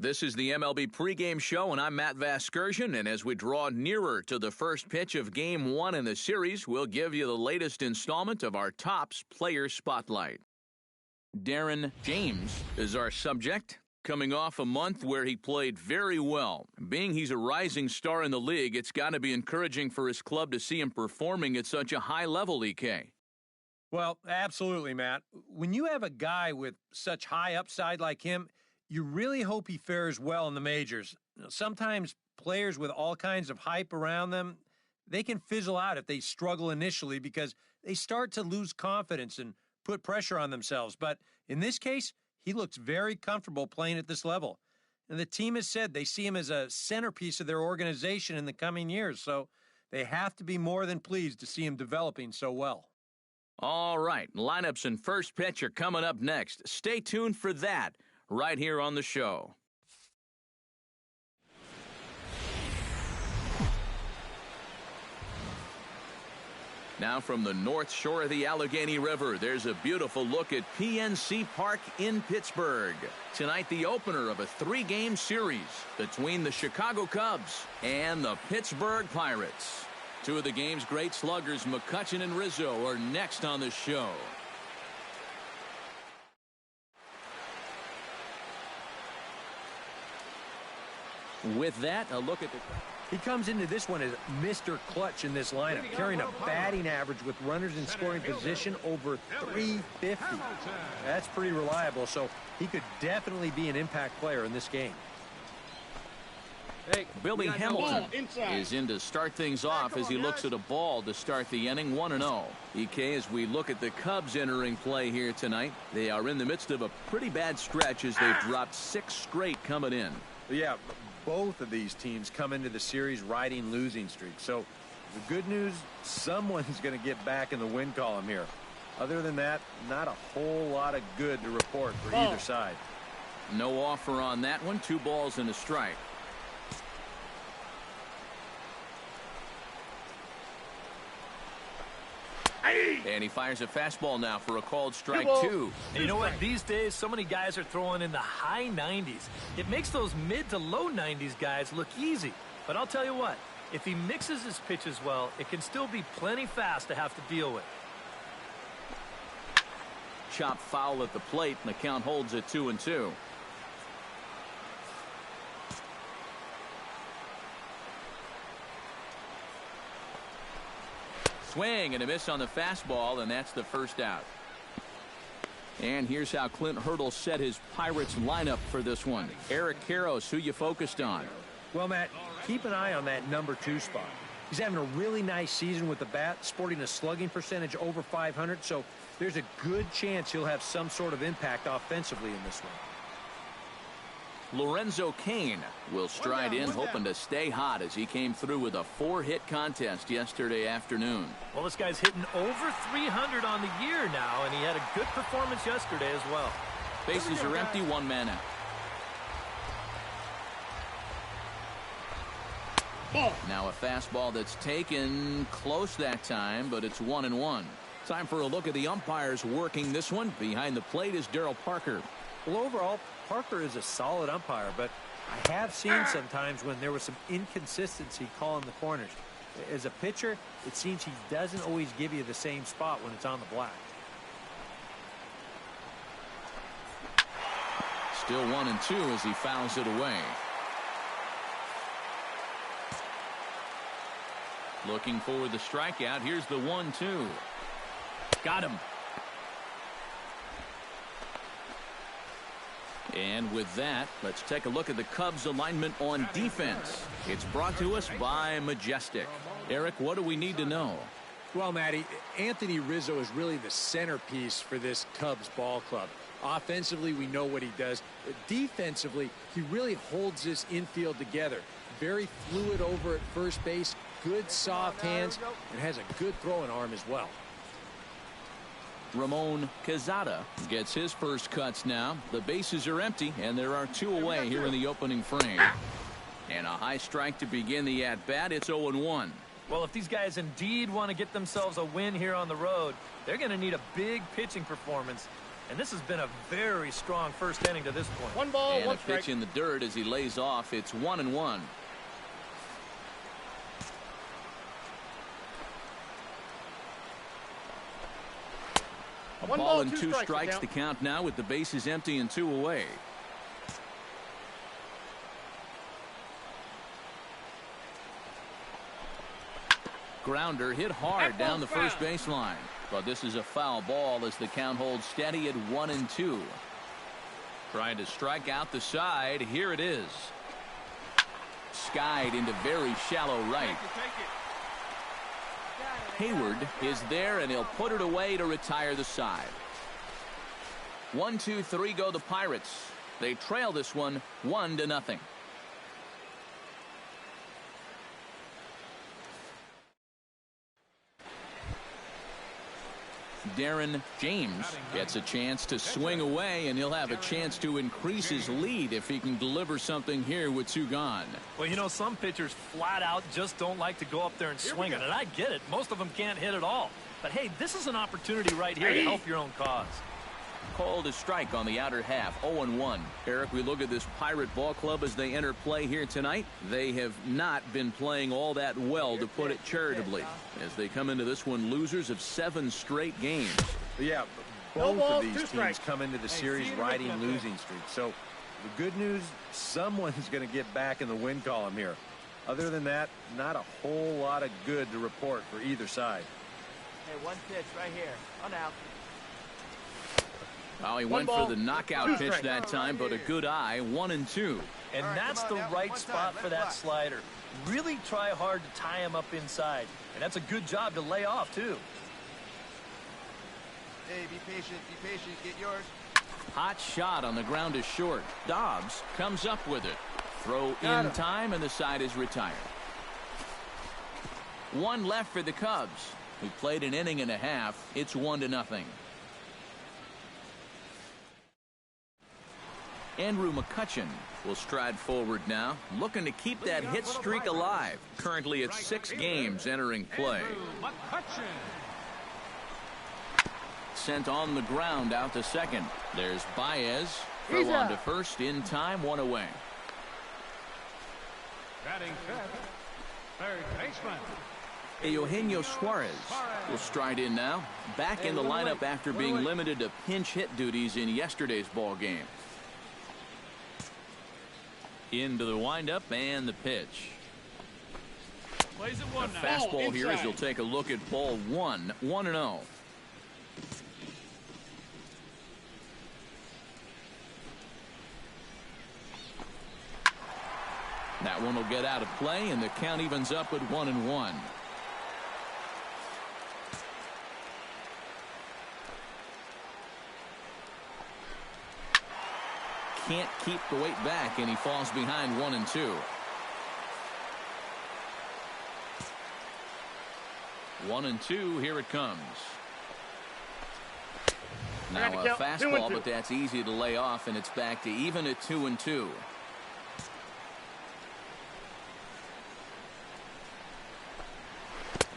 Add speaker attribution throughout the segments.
Speaker 1: This is the MLB pregame show, and I'm Matt Vasgersian, and as we draw nearer to the first pitch of Game 1 in the series, we'll give you the latest installment of our Topps Player Spotlight. Darren James is our subject, coming off a month where he played very well. Being he's a rising star in the league, it's got to be encouraging for his club to see him performing at such a high level, EK.
Speaker 2: Well, absolutely, Matt. When you have a guy with such high upside like him, you really hope he fares well in the majors. Sometimes players with all kinds of hype around them, they can fizzle out if they struggle initially because they start to lose confidence and put pressure on themselves. But in this case, he looks very comfortable playing at this level. And the team has said they see him as a centerpiece of their organization in the coming years, so they have to be more than pleased to see him developing so well.
Speaker 1: All right, lineups and first pitch are coming up next. Stay tuned for that right here on the show. Now from the north shore of the Allegheny River, there's a beautiful look at PNC Park in Pittsburgh. Tonight, the opener of a 3-game series between the Chicago Cubs and the Pittsburgh Pirates. Two of the game's great sluggers, McCutchen and Rizzo, are next on the show. With that, a look at the...
Speaker 2: He comes into this one as Mr. Clutch in this lineup, carrying a batting average with runners in scoring position over 350. That's pretty reliable, so he could definitely be an impact player in this game.
Speaker 1: Billy Hamilton is in to start things off as he looks at a ball to start the inning, 1-0. EK, as we look at the Cubs entering play here tonight, they are in the midst of a pretty bad stretch as they've dropped 6 straight coming in.
Speaker 2: Yeah, both of these teams come into the series riding losing streaks. So the good news, someone's going to get back in the win column here. Other than that, not a whole lot of good to report for either side.
Speaker 1: No offer on that one. 2 balls and a strike. And he fires a fastball now for a called strike 2.
Speaker 3: And you know what? These days, so many guys are throwing in the high 90s. It makes those mid to low 90s guys look easy. But I'll tell you what, if he mixes his pitches well, it can still be plenty fast to have to deal with.
Speaker 1: Chop foul at the plate, and the count holds at 2-2. Swing and a miss on the fastball, and that's the first out. And here's how Clint Hurdle set his Pirates lineup for this one. Eric Karros, who you focused on?
Speaker 2: Well, Matt, keep an eye on that number 2 spot. He's having a really nice season with the bat, sporting a slugging percentage over 500, so there's a good chance he'll have some sort of impact offensively in this one.
Speaker 1: Lorenzo Cain will stride in, hoping to stay hot as he came through with a 4-hit contest yesterday afternoon.
Speaker 3: Well, this guy's hitting over 300 on the year now, and he had a good performance yesterday as well.
Speaker 1: Bases are empty, 1 man out. Now a fastball that's taken close that time, but it's 1-1. Time for a look at the umpires working this one. Behind the plate is Darryl Parker.
Speaker 2: Well, overall, Parker is a solid umpire, but I have seen sometimes when there was some inconsistency calling the corners. As a pitcher, it seems he doesn't always give you the same spot when it's on the black.
Speaker 1: Still 1-2 as he fouls it away. Looking for the strikeout. Here's the 1-2. Got him. And with that, let's take a look at the Cubs alignment on defense. It's brought to us by Majestic. Eric, what do we need to know?
Speaker 4: Well, Matty, Anthony Rizzo is really the centerpiece for this Cubs ball club. Offensively, we know what he does. Defensively, he really holds this infield together. Very fluid over at first base, good soft hands, and has a good throwing arm as well.
Speaker 1: Ramon Quezada gets his first cuts now. The bases are empty, and there are 2 away here in the opening frame. And a high strike to begin the at-bat. It's 0-1.
Speaker 3: Well, if these guys indeed want to get themselves a win here on the road, they're going to need a big pitching performance. and this has been a very strong first inning to this point.
Speaker 5: One ball,
Speaker 1: and
Speaker 5: one
Speaker 1: a
Speaker 5: strike.
Speaker 1: pitch in the dirt as he lays off. It's 1-1. A
Speaker 5: One
Speaker 1: ball
Speaker 5: ball,
Speaker 1: and
Speaker 5: two
Speaker 1: two
Speaker 5: strikes,
Speaker 1: strikes to count now with the bases empty and 2 away. Grounder hit hard down the first baseline, but this is a foul ball as the count holds steady at 1-2. Trying to strike out the side. Here it is. Skied into very shallow right. Hayward is there, and he'll put it away to retire the side. 1-2-3 go the Pirates. They trail this one 1-0. Darren James gets a chance to swing away, and he'll have a chance to increase his lead if he can deliver something here with 2 gone.
Speaker 3: Well, you know, some pitchers flat out just don't like to go up there and swing it, and I get it. Most of them can't hit at all. But, hey, this is an opportunity right here to help your own cause.
Speaker 1: Called a strike on the outer half, 0-1. Eric, we look at this Pirate ball club as they enter play here tonight. They have not been playing all that well, to put it charitably, as they come into this one losers of 7 straight games.
Speaker 2: Yeah, both of these teams come into the series riding losing streaks. So the good news, someone's going to get back in the win column here. Other than that, not a whole lot of good to report for either side.
Speaker 6: Hey, one pitch right here. On out.
Speaker 1: Well, he went for the knockout pitch that time, but a good eye, 1-2.
Speaker 3: And that's the right spot for that slider. Really try hard to tie him up inside. And that's a good job to lay off, too.
Speaker 6: Hey, be patient, get yours.
Speaker 1: Hot shot on the ground is short. Dobbs comes up with it. Throw in time, and the side is retired. 1 left for the Cubs. We played an inning and a half. It's 1-0. Andrew McCutchen will stride forward now, looking to keep that hit streak alive. Currently at 6 games entering play. Sent on the ground out to second. There's Baez. Throw on to first in time, 1 away.
Speaker 7: Batting fifth, third baseman.
Speaker 1: Eugenio Suarez will stride in now. Back in the lineup after being limited to pinch hit duties in yesterday's ball game. Into the windup and the pitch.
Speaker 7: Plays it 1 now.
Speaker 1: Fastball here as he'll take a look at ball 1, 1-0. That one will get out of play, and the count evens up at 1-1. Can't keep the weight back, and he falls behind 1-2. 1-2, here it comes. Now a fastball, but that's easy to lay off, and it's back to even at 2-2.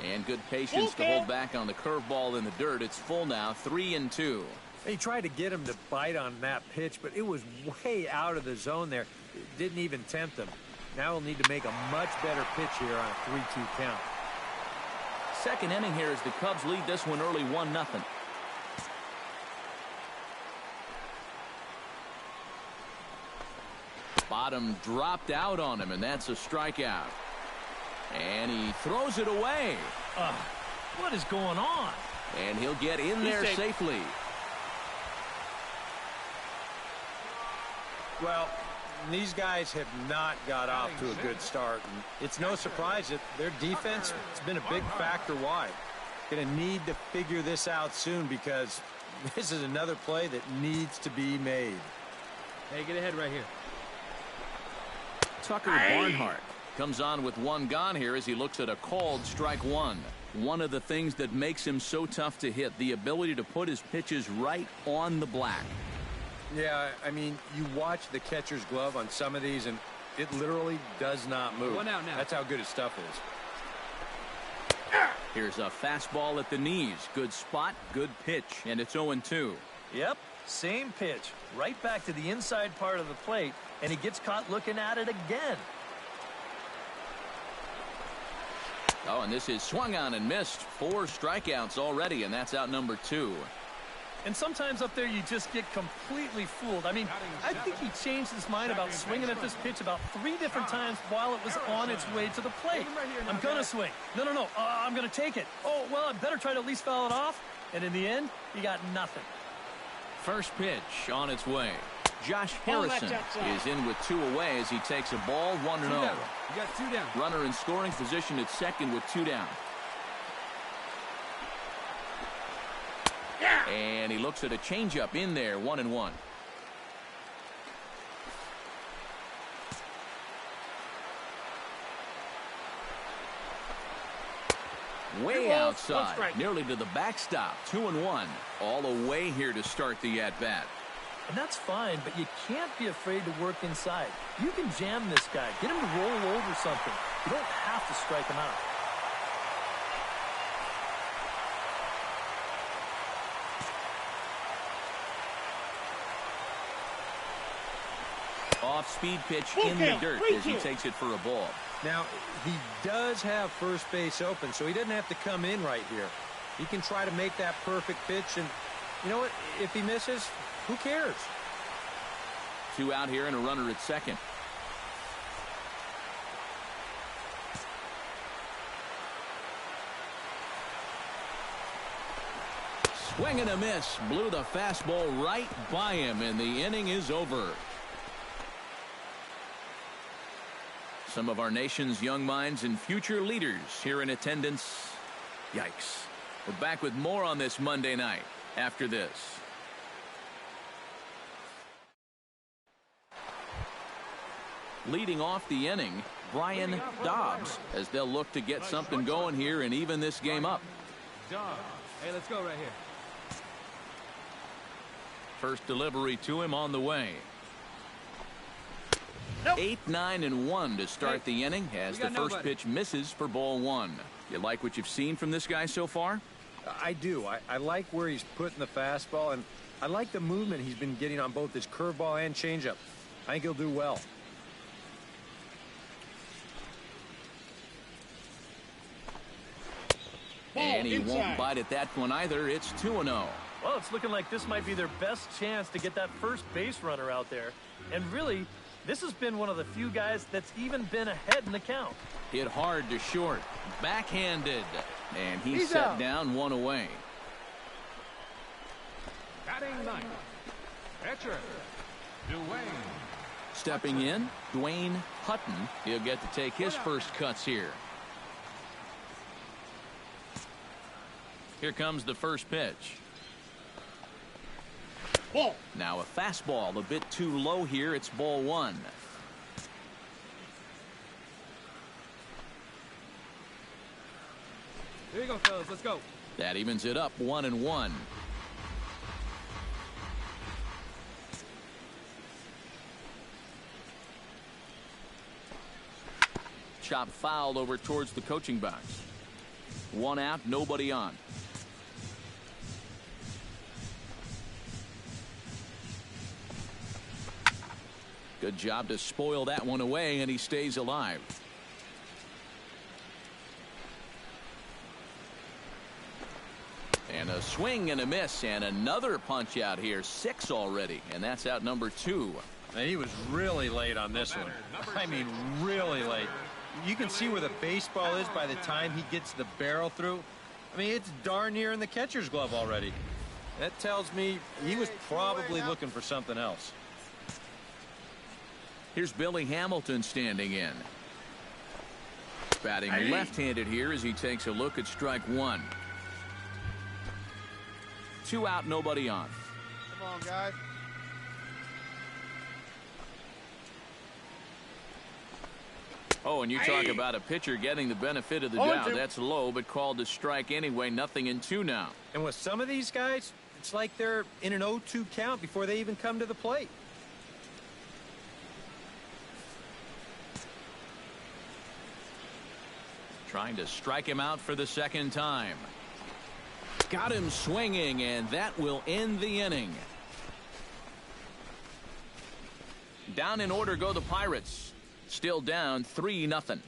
Speaker 1: And good patience to hold back on the curveball in the dirt. It's full now, 3-2.
Speaker 2: He tried to get him to bite on that pitch, but it was way out of the zone there. It didn't even tempt him. Now he'll need to make a much better pitch here on a 3-2 count.
Speaker 1: Second inning here as the Cubs lead this one early, 1-0. Bottom dropped out on him, and that's a strikeout. And he throws it away.
Speaker 3: What is going on?
Speaker 1: And he'll get in there safely.
Speaker 2: Well, these guys have not got off to a good start. And it's no surprise that their defense has been a big factor why. Going to need to figure this out soon, because this is another play that needs to be made.
Speaker 5: Hey, get ahead right here.
Speaker 1: Tucker Barnhart comes on with 1 gone here as he looks at a called strike 1. One of the things that makes him so tough to hit, the ability to put his pitches right on the black.
Speaker 2: Yeah, I mean, you watch the catcher's glove on some of these, and it literally does not move.
Speaker 5: 1 out now.
Speaker 2: That's how good his stuff is.
Speaker 1: Here's a fastball at the knees. Good spot, good pitch, and it's 0-2.
Speaker 3: Yep, Same pitch, right back to the inside part of the plate, and he gets caught looking at it again.
Speaker 1: Oh, and this is swung on and missed. 4 strikeouts already, and that's out number 2.
Speaker 3: And sometimes up there you just get completely fooled. I mean, I think he changed his mind about swinging at this pitch about 3 different times while it was on its way to the plate. I'm going to swing. No. I'm going to take it. Oh, well, I better try to at least foul it off. And in the end, he got nothing.
Speaker 1: First pitch on its way. Josh Harrison is in with 2 away as he takes a ball, 1-0.
Speaker 5: You got 2 down.
Speaker 1: Runner in scoring position at second with 2 down. And he looks at a changeup in there, 1-1. Way outside, nearly to the backstop, 2-1. All away here to start the at-bat.
Speaker 3: And that's fine, but you can't be afraid to work inside. You can jam this guy, get him to roll over something. You don't have to strike him out.
Speaker 1: Off-speed pitch in the dirt as he takes it for a ball.
Speaker 2: Now, he does have first base open, so he doesn't have to come in right here. He can try to make that perfect pitch, and you know what? If he misses, who cares?
Speaker 1: 2 out here and a runner at second. Swing and a miss. Blew the fastball right by him, and the inning is over. Some of our nation's young minds and future leaders here in attendance. Yikes. We're back with more on this Monday night after this. Leading off the inning, Brian Dobbs, as they'll look to get something going here and even this game up.
Speaker 5: Hey, let's go right here.
Speaker 1: First delivery to him on the way. 8, 9, and 1 to start the inning as the first pitch misses for ball 1. You like what you've seen from this guy so far?
Speaker 2: I do. I like where he's putting the fastball, and I like the movement he's been getting on both his curveball and changeup. I think he'll do well.
Speaker 1: And he won't bite at that one either. It's 2-0.
Speaker 3: Well, it's looking like this might be their best chance to get that first base runner out there. And really, this has been one of the few guys that's even been ahead in the count.
Speaker 1: Hit hard to short. Backhanded. And he's set out. Down 1 away.
Speaker 7: Batting 9th. Pitcher, Dwayne.
Speaker 1: Stepping in, Dwayne Hutton. He'll get to take his first cuts here. Here comes the first pitch.
Speaker 7: Ball.
Speaker 1: Now a fastball a bit too low here. It's ball 1.
Speaker 5: Here you go, fellas. Let's go.
Speaker 1: That evens it up 1-1. Chop fouled over towards the coaching box. 1 out, nobody on. Good job to spoil that one away, and he stays alive. And a swing and a miss, and another punch out here. 6 already, and that's out number 2.
Speaker 2: And he was really late on this one. I mean, really late. You can see where the baseball is by the time he gets the barrel through. I mean, it's darn near in the catcher's glove already. That tells me he was probably looking for something else.
Speaker 1: Here's Billy Hamilton standing in. Batting left-handed here as he takes a look at strike 1. 2 out, nobody on.
Speaker 6: Come on, guys.
Speaker 1: Oh, and you talk about a pitcher getting the benefit of the doubt. That's low, but called to strike anyway. 0-2 now.
Speaker 2: And with some of these guys, it's like they're in an 0-2 count before they even come to the plate.
Speaker 1: Trying to strike him out for the second time. Got him swinging, and that will end the inning. Down in order go the Pirates. Still down 3-0.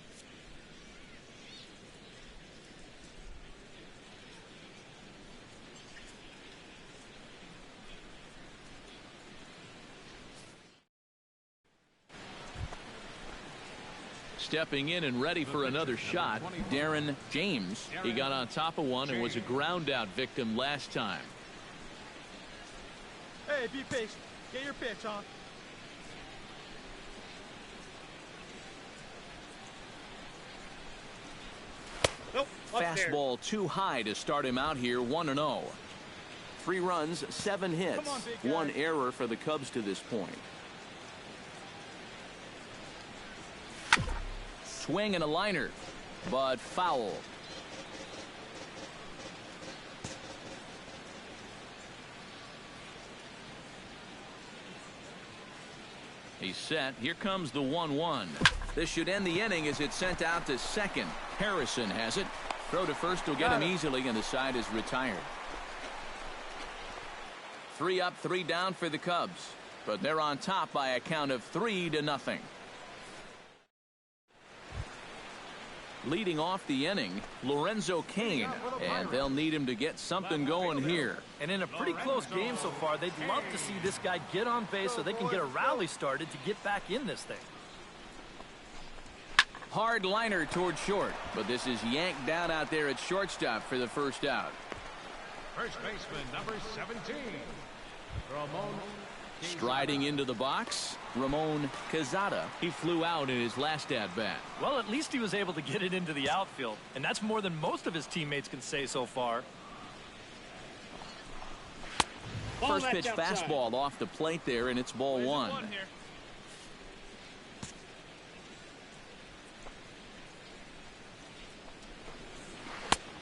Speaker 1: Stepping in and ready for another shot, Darren James. He got on top of one and was a ground out victim last time.
Speaker 6: Hey, be patient. Get your pitch, huh?
Speaker 8: Nope.
Speaker 1: Fastball too high to start him out here 1-0. 3 runs, 7 hits, 1 error for the Cubs to this point. Swing and a liner, but foul. He's set. Here comes the 1-1. This should end the inning as it's sent out to second. Harrison has it. Throw to first will get him easily, and the side is retired. 3 up, 3 down for the Cubs, but they're on top by a count of 3-0. Leading off the inning, Lorenzo Cain, and they'll need him to get something going here.
Speaker 3: And in a pretty close game so far, they'd love to see this guy get on base so they can get a rally started to get back in this thing.
Speaker 1: Hard liner toward short, but this is yanked down out there at shortstop for the first out.
Speaker 7: First baseman, number 17, Ramon.
Speaker 1: Striding into the box, Ramon Quezada. He flew out in his last at-bat.
Speaker 3: Well, at least he was able to get it into the outfield, and that's more than most of his teammates can say so far.
Speaker 1: First pitch fastball off the plate there, and it's ball 1.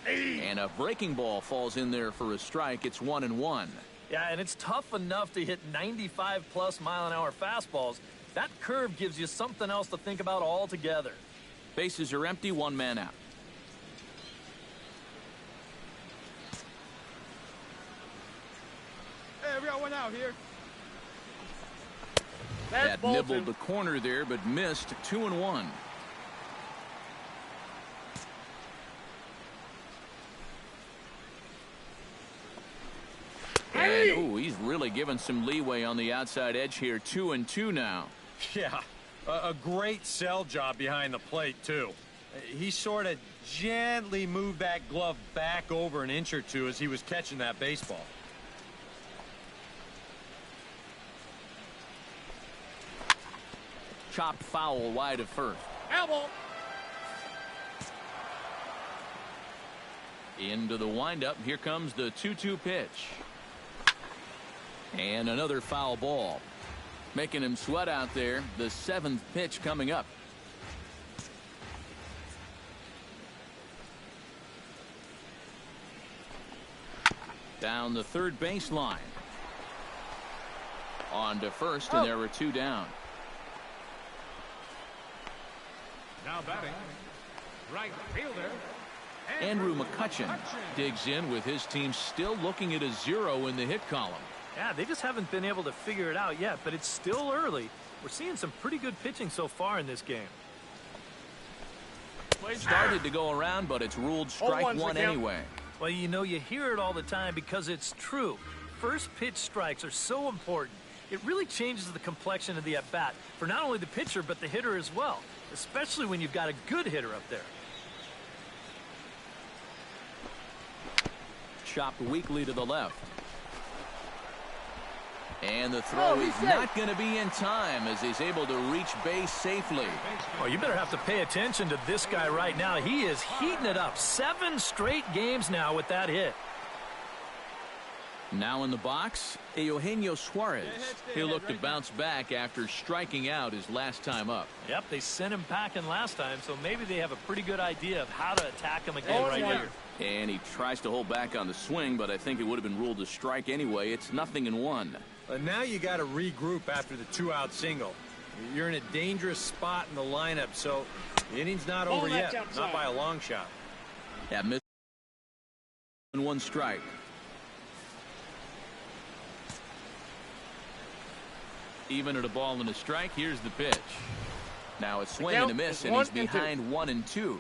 Speaker 1: And a breaking ball falls in there for a strike. It's 1-1.
Speaker 3: Yeah, and it's tough enough to hit 95+ mile-an-hour fastballs. That curve gives you something else to think about altogether.
Speaker 1: Bases are empty, 1 man out.
Speaker 6: Hey, we got 1 out here.
Speaker 1: That nibbled the corner there, but missed. 2-1. And, oh, he's really given some leeway on the outside edge here. 2-2 now.
Speaker 2: Yeah, a great sell job behind the plate, too. He sort of gently moved that glove back over an inch or two as he was catching that baseball.
Speaker 1: Chopped foul wide of first.
Speaker 8: Elbow.
Speaker 1: Into the windup. Here comes the 2-2 pitch. And another foul ball. Making him sweat out there. The 7th pitch coming up. Down the third baseline. On to first, and there were 2 down.
Speaker 7: Now batting, right fielder,
Speaker 1: Andrew McCutcheon digs in with his team still looking at a 0 in the hit column.
Speaker 3: Yeah, they just haven't been able to figure it out yet, but it's still early. We're seeing some pretty good pitching so far in this game.
Speaker 1: Started to go around, but it's ruled strike 1 anyway.
Speaker 3: Well, you know, you hear it all the time because it's true. First pitch strikes are so important. It really changes the complexion of the at-bat for not only the pitcher, but the hitter as well, especially when you've got a good hitter up there.
Speaker 1: Chopped weakly to the left. And the throw is not going to be in time as he's able to reach base safely.
Speaker 3: Oh, you better have to pay attention to this guy right now. He is heating it up. 7 straight games now with that hit.
Speaker 1: Now in the box, Eugenio Suarez. He'll look to bounce back after striking out his last time up.
Speaker 3: Yep, they sent him packing last time, so maybe they have a pretty good idea of how to attack him again right here.
Speaker 1: And he tries to hold back on the swing, but I think it would have been ruled a strike anyway. It's 0-1.
Speaker 2: Now you got to regroup after the 2-out single. You're in a dangerous spot in the lineup, so the inning's not over yet. Not by a long shot.
Speaker 1: That missed 1 strike. Even at a ball and a strike, here's the pitch. Now a swing and a miss, and he's behind 1-2.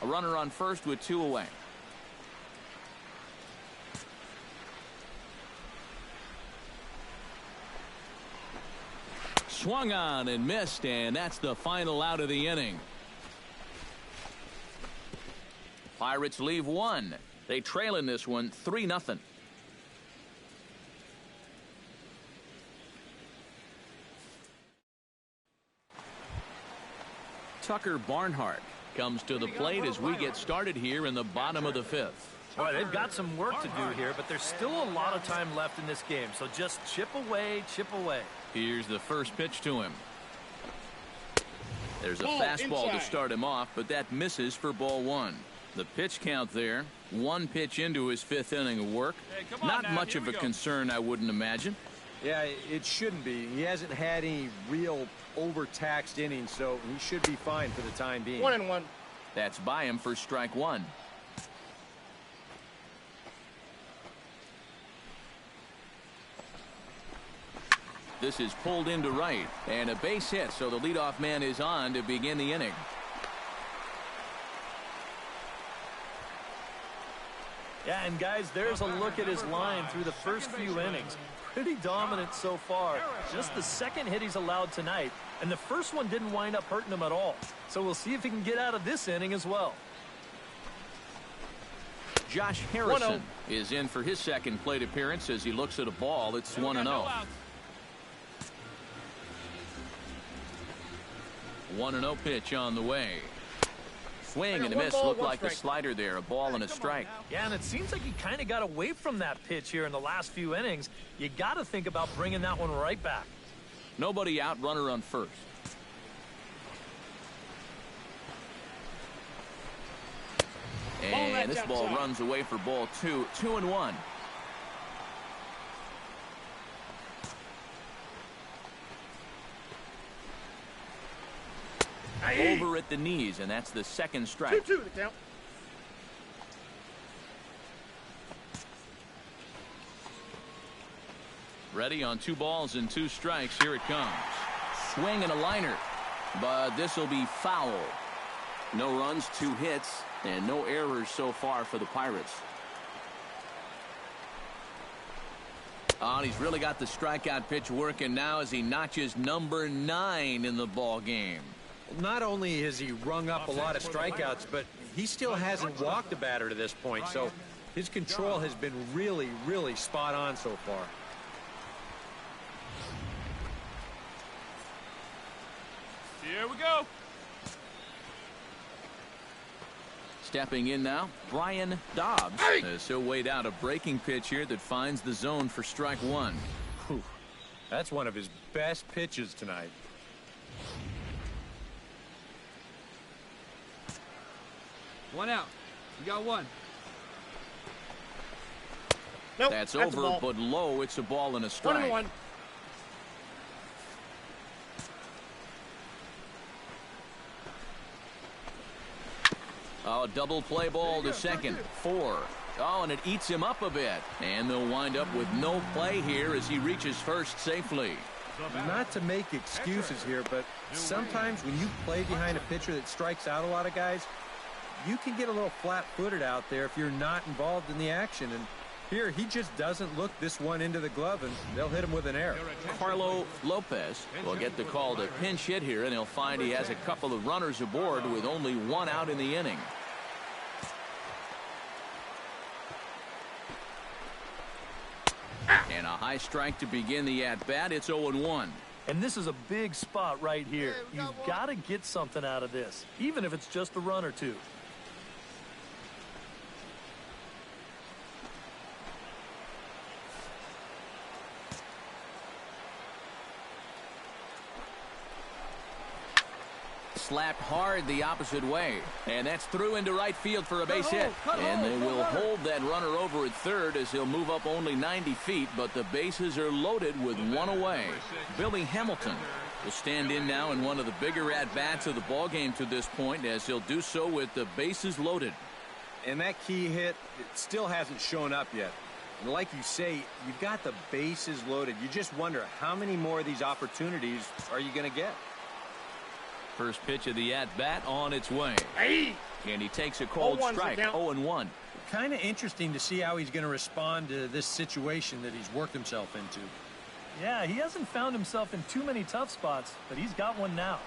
Speaker 1: A runner on first with 2 away. Swung on and missed, and that's the final out of the inning. Pirates leave 1. They trail in this one 3-0. Tucker Barnhart comes to the plate as we get started here in the bottom of the 5th.
Speaker 3: Boy, they've got some work to do here, but there's still a lot of time left in this game, so just chip away, chip away.
Speaker 1: Here's the first pitch to him. There's a fastball to start him off, but that misses for ball 1. The pitch count there, 1 pitch into his 5th inning of work. Not much of a concern, I wouldn't imagine.
Speaker 2: Yeah, it shouldn't be. He hasn't had any real overtaxed innings, so he should be fine for the time being.
Speaker 6: 1-1.
Speaker 1: That's by him for strike 1. This is pulled into right, and a base hit, so the leadoff man is on to begin the inning.
Speaker 3: Yeah, and guys, there's a look at his line through the first few innings. Pretty dominant so far. Just the second hit he's allowed tonight, and the first one didn't wind up hurting him at all. So we'll see if he can get out of this inning as well.
Speaker 1: Josh Harrison is in for his second plate appearance as he looks at a ball that's 1-0. 1-0 pitch on the way. Swing and a miss. Looked like a slider there. A ball and a strike.
Speaker 3: Yeah, and it seems like he kind of got away from that pitch here in the last few innings. You got to think about bringing that one right back.
Speaker 1: Nobody out, runner on first. And this ball runs away for ball 2. 2-1. Over at the knees, and that's the second strike.
Speaker 6: 2-2 the count.
Speaker 1: Ready on 2 balls and 2 strikes. Here it comes. Swing and a liner, but this will be foul. No runs, 2 hits, and no errors so far for the Pirates. Oh, he's really got the strikeout pitch working now as he notches number 9 in the ball game.
Speaker 2: Not only has he rung up a lot of strikeouts, but he still hasn't walked a batter to this point, so his control has been really, really spot on so far.
Speaker 6: Here we go.
Speaker 1: Stepping in now, Brian Dobbs. As he'll wait out a breaking pitch here that finds the zone for strike 1.
Speaker 2: Whew. That's one of his best pitches tonight.
Speaker 5: One out. You got one.
Speaker 6: Nope,
Speaker 1: That's over, but low. It's a ball and a strike.
Speaker 6: 1-1.
Speaker 1: Oh, double play ball to second. 4. Oh, and it eats him up a bit. And they'll wind up with no play here as he reaches first safely.
Speaker 2: Not to make excuses here, but sometimes when you play behind a pitcher that strikes out a lot of guys, you can get a little flat-footed out there if you're not involved in the action. And here, he just doesn't look this one into the glove, and they'll hit him with an error.
Speaker 1: Carlo Lopez will get the call to pinch hit here, and he'll find he has a couple of runners aboard with only 1 out in the inning. And a high strike to begin the at-bat. It's 0-1.
Speaker 3: And this is a big spot right here. You've got to get something out of this, even if it's just a run or 2.
Speaker 1: Slapped hard the opposite way, and that's through into right field for a base hit. And they will hold that runner over at third as he'll move up only 90 feet, but the bases are loaded with 1 away. Billy Hamilton will stand in now in one of the bigger at-bats of the ballgame to this point, as he'll do so with the bases loaded.
Speaker 2: And that key hit, it still hasn't shown up yet. And like you say, you've got the bases loaded. You just wonder how many more of these opportunities are you going to get?
Speaker 1: First pitch of the at-bat on its way.
Speaker 6: Hey!
Speaker 1: And he takes a cold strike. 0-1.
Speaker 2: Kind of interesting to see how he's going to respond to this situation that he's worked himself into.
Speaker 3: Yeah, he hasn't found himself in too many tough spots, but he's got one now.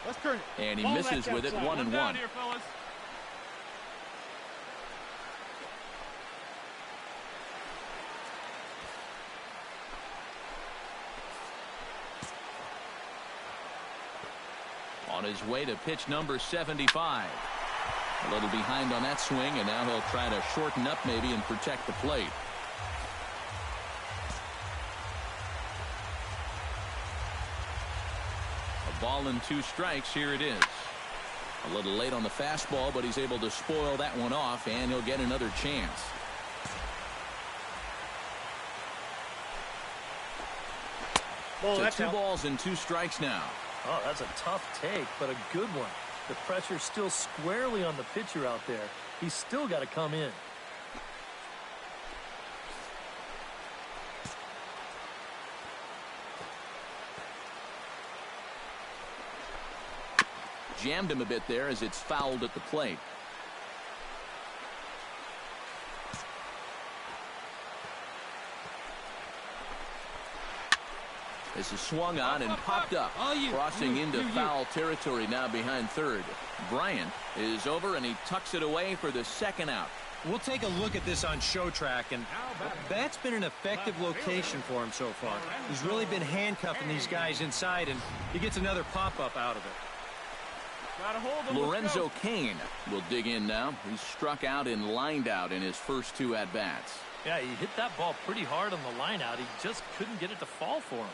Speaker 6: Let's turn it.
Speaker 1: And he
Speaker 6: Ball
Speaker 1: misses with it. 1-1.
Speaker 6: Down here, fellas.
Speaker 1: On his way to pitch number 75. A little behind on that swing, and now he'll try to shorten up maybe and protect the plate. A ball and 2 strikes. Here it is. A little late on the fastball, but he's able to spoil that one off, and he'll get another chance. So 2 balls and 2 strikes now.
Speaker 3: Oh, that's a tough take, but a good one. The pressure's still squarely on the pitcher out there. He's still got to come in.
Speaker 1: Jammed him a bit there as it's fouled at the plate. This is swung on and popped up, crossing into foul territory now behind third. Bryant is over, and he tucks it away for the second out.
Speaker 2: We'll take a look at this on Show Track, and that's been an effective location for him so far. He's really been handcuffing these guys inside, and he gets another pop-up out of it.
Speaker 6: Gotta hold him.
Speaker 1: Lorenzo Cain will dig in now. He's struck out and lined out in his first 2 at-bats.
Speaker 3: Yeah, he hit that ball pretty hard on the line out. He just couldn't get it to fall for him.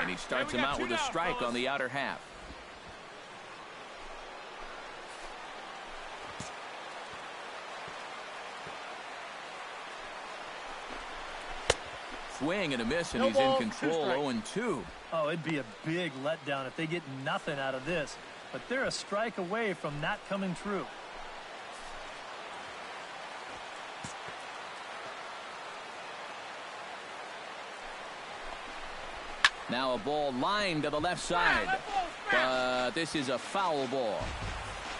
Speaker 1: And he starts him out with a strike on the outer half. Swing and a miss, and he's in control. 0-2.
Speaker 3: Oh, it'd be a big letdown if they get nothing out of this. But they're a strike away from not coming true.
Speaker 1: Now a ball lined to the left side. But this is a foul ball.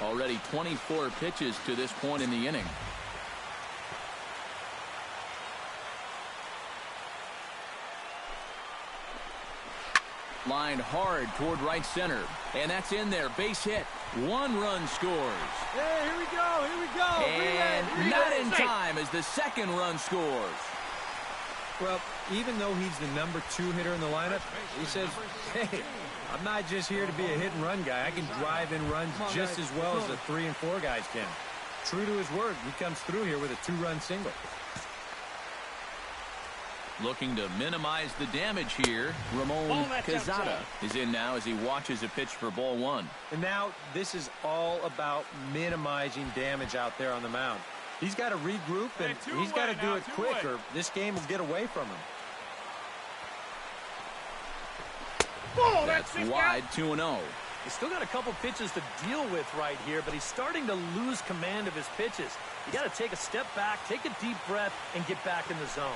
Speaker 1: Already 24 pitches to this point in the inning. Lined hard toward right center. And that's in there. Base hit. 1 run scores.
Speaker 6: Hey, here we go. Here we go.
Speaker 1: And not in time as the second run scores.
Speaker 2: Well, even though he's the number 2 hitter in the lineup, he says, hey, I'm not just here to be a hit-and-run guy. I can drive in runs just as well as the 3 and 4 guys can. True to his word, he comes through here with a 2-run single.
Speaker 1: Looking to minimize the damage here, Ramon Quezada is in now as he watches a pitch for ball 1.
Speaker 2: And now this is all about minimizing damage out there on the mound. He's got to regroup, and he's got to do it quick, or this game will get away from him.
Speaker 1: That's wide, 2-0.
Speaker 3: He's still got a couple pitches to deal with right here, but he's starting to lose command of his pitches. You got to take a step back, take a deep breath, and get back in the zone.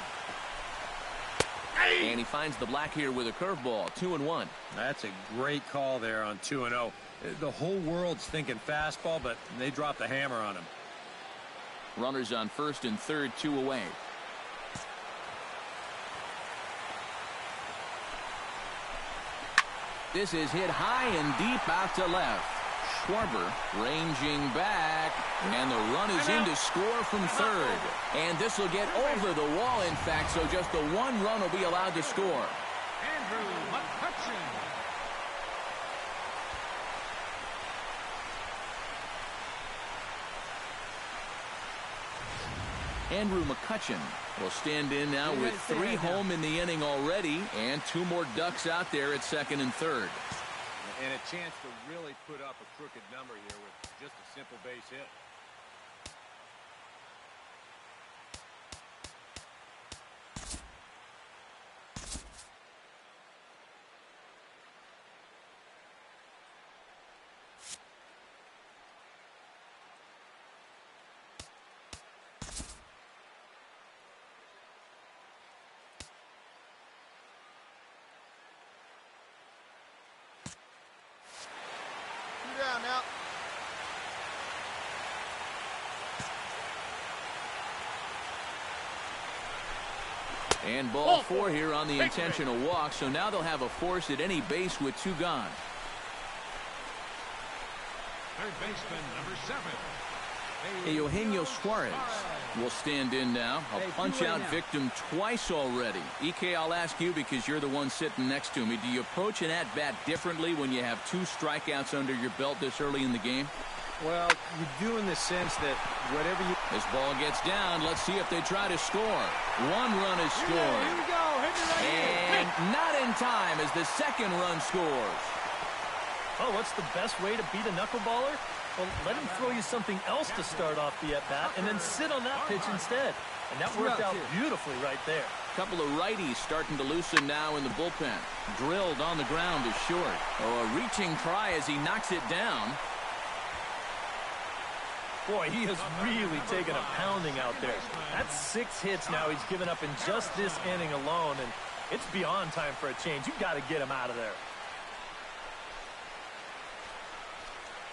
Speaker 1: And he finds the black here with a curveball, 2-1.
Speaker 2: That's a great call there on 2-0. The whole world's thinking fastball, but they dropped the hammer on him.
Speaker 1: Runners on first and third, 2 away. This is hit high and deep out to left. Schwarber ranging back, and the run is in to score from third. And this will get over the wall, in fact, so just the 1 run will be allowed to score.
Speaker 7: Andrew McCutchen.
Speaker 1: Andrew McCutchen will stand in now with 3 home in the inning already, and 2 more ducks out there at second and third.
Speaker 2: And a chance to really put up a crooked number here with just a simple base hit.
Speaker 1: And ball 4 here on the intentional walk, so now they'll have a force at any base with 2 gone.
Speaker 7: Third baseman, number 7.
Speaker 1: Eugenio Suarez will stand in now. A punch-out victim twice already. EK, I'll ask you because you're the one sitting next to me. Do you approach an at-bat differently when you have 2 strikeouts under your belt this early in the game?
Speaker 2: Well, you do in the sense that whatever you...
Speaker 1: This ball gets down. Let's see if they try to score. 1 run is scored.
Speaker 6: Here we go. Hit me right here.
Speaker 1: And not in time as the second run scores.
Speaker 3: Oh, what's the best way to beat a knuckleballer? Well, let him throw you something else to start off the at-bat and then sit on that pitch instead. And that worked out beautifully right there.
Speaker 1: A couple of righties starting to loosen now in the bullpen. Drilled on the ground is short. Oh, a reaching try as he knocks it down.
Speaker 3: Boy, he has really taken a pounding out there. That's 6 hits now he's given up in just this inning alone, and it's beyond time for a change. You've got to get him out of there.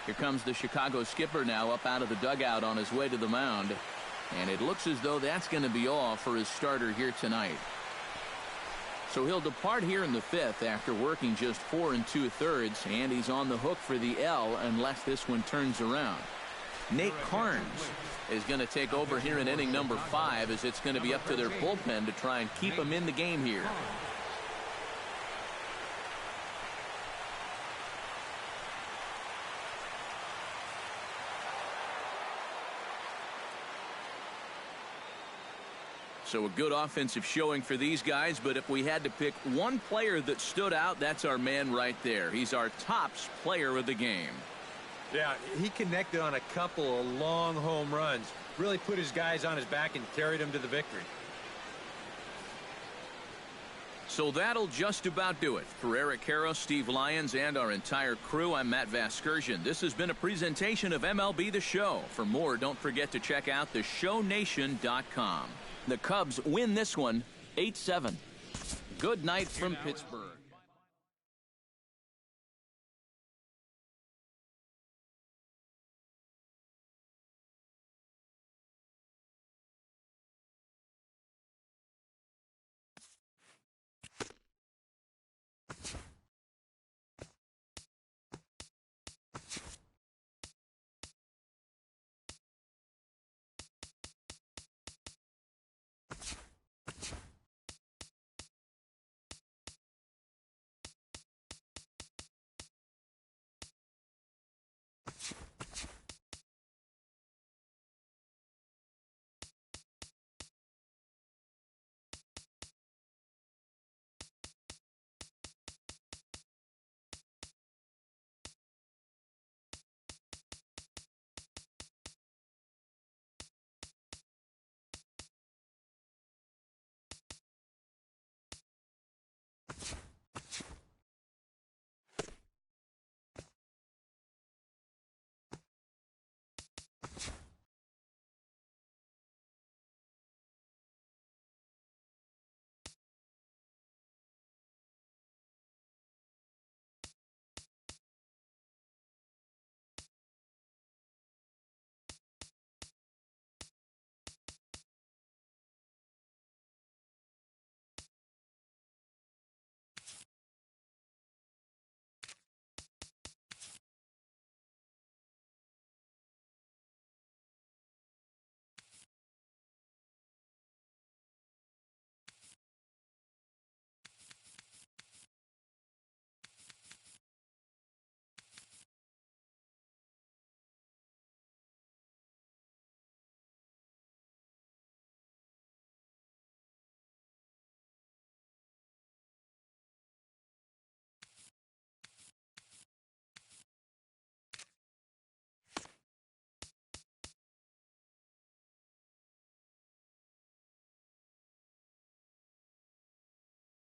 Speaker 1: Here comes the Chicago skipper now up out of the dugout on his way to the mound. And it looks as though that's going to be all for his starter here tonight. So he'll depart here in the 5th after working just 4 2/3, and he's on the hook for the L unless this one turns around. Nate Carnes is going to take over here in inning number 5 as it's going to be up to their bullpen to try and keep him in the game here. So a good offensive showing for these guys, but if we had to pick one player that stood out, that's our man right there. He's our tops player of the game.
Speaker 2: Yeah, he connected on a couple of long home runs. Really put his guys on his back and carried them to the victory.
Speaker 1: So that'll just about do it. For Eric Karros, Steve Lyons, and our entire crew, I'm Matt Vasgersian. This has been a presentation of MLB The Show. For more, don't forget to check out theshownation.com. The Cubs win this one 8-7. Good night from Pittsburgh.